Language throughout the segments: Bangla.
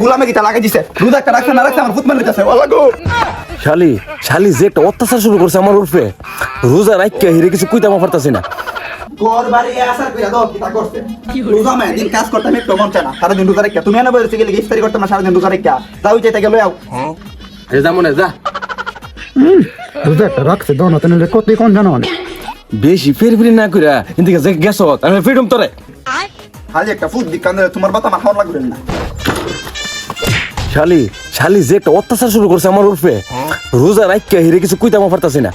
গোলামে গিতা লাগাই দিছে রোজা একটা রাখছে না রাখছে আমার ফুট মারি দিতেছে ওলা গো শালি শালি যে একটা অত্যাচার শুরু করছে আমার উর্ফে রোজা রাখিয়া হিরে কিছু কইতে আমার পারতাছি না। তোর বাড়ি আসার কইরা দাও কিতা করছে রোজা মে দিন কাজ করতে আমি একটু মন চায় না সারা দিন রোজা রাখিয়া তুমি না বলছে গেলে ইফতারি করতে না সারা দিন রোজা রাখিয়া যাও চাইতে গেল যাও এ যা মনে যা রোজা একটা রাখছে দোনো তেনে কতই কোন জানো বেশি ফেরফেরি না কইরা এদিকে যে গেছ আমি ফ্রিডম তোরে খালি একটা ফুট দিক কান্দে তোমার বাতা আমার খাওয়া লাগবে না। শালি শালি যে একটা অত্যাচার শুরু করছে আমার উর্ফে রোজা রাখিয়া হিরে কিছু কইতে আমার পারতাছি না।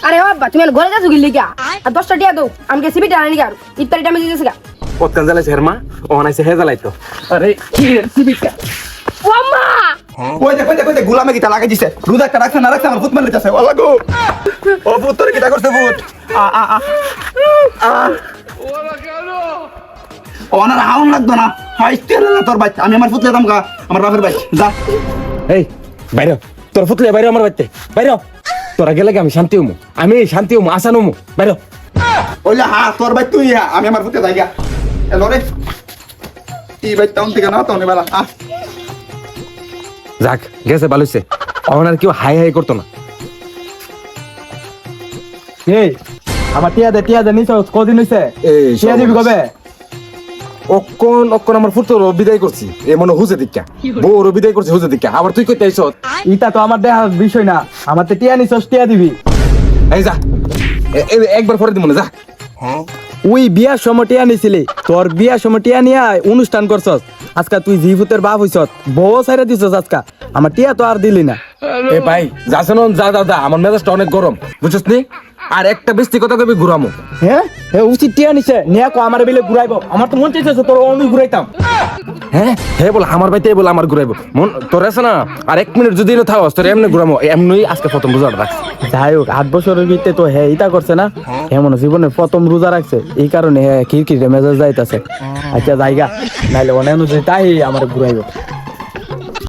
আরে বাবা তুমি ঘরে যাচ্ছ গিলি গা আর 10টা টিয়া দাও আমাকে সিবিটা আনি গা ইফতারি টাইমে দিতেছে গা কতকান জ্বালাইছে হেরমা ও আনাইছে হে জ্বালাইতো আরে কি সিবিকা ও আম্মা কইতে গোলামে গিতা লাগাই দিছে রোজা একটা রাখছে না রাখছে আমার ফুট মারি দিতেছে ওলা গো ও ফুট তোর কিতা করছে ফুট ওনার হাউন লাগতো না হাইস্তে না তোর বাইক আমি আমার ফুটলে দাম গা আমার বাপের বাইক যা এই বাইরে তোর ফুটলে বাইরে আমার বাইতে বাইরে তোরা গেলে আমি শান্তি হমু আসান হমু বাইরে ওইলে হ্যাঁ তোর বাইক তুই হ্যাঁ আমি আমার ফুটে যাই গা এলো রে এই বাইক টাউন থেকে না টাউনে বেলা যাক গেছে ভালোইছে এখন আর কেউ হাই হাই করতো না। এই আমার টিয়া দে নিছ কদিন হইছে টিয়া দিবি কবে অক্কন আমার ফুটোর বিদায় করছি এ মনে হুজে দিকা বউর বিদায় করছি হুজে দিকা আবার তুই কইতে আইছ ইটা তো আমার দেখার বিষয় না আমার তো টিয়া নিছ টিয়া দিবি এই যা একবার পরে দিব না যা ওই বিয়ার সময় টিয়া নিছিলি তোর বিয়ার সময় টিয়া নিয়ে অনুষ্ঠান করছস আজকা তুই জিভুতের বাপ হইছত বউ সাইরা দিছস আজকা আমার টিয়া তো আর দিলি না এ ভাই যাছেন যা আমার মেজাজটা অনেক গরম বুঝছস নি আর একটা বেশি কথা কবি ঘুরামো হ্যাঁ উচিত টিয়া নিছে নিয়া কো আমার বিলে ঘুরাইব আমার তো মন চাইছে তোর আমি ঘুরাইতাম হ্যাঁ বল আমার বাইতে বল আমার ঘুরাইব মন তোর আছে না আর 1 মিনিট যদি না থাকস তোর এমনি ঘুরামো এমনি আজকে প্রথম রোজা রাখছি যাই হোক 8 বছরের ভিতরে তো হ্যাঁ ইটা করছে না এমন জীবনে প্রথম রোজা রাখছে এই কারণে হ্যাঁ খিরখিরে মেজাজ যাইতাছে আচ্ছা জায়গা নাইলে অনেক তাই আমার ঘুরাইব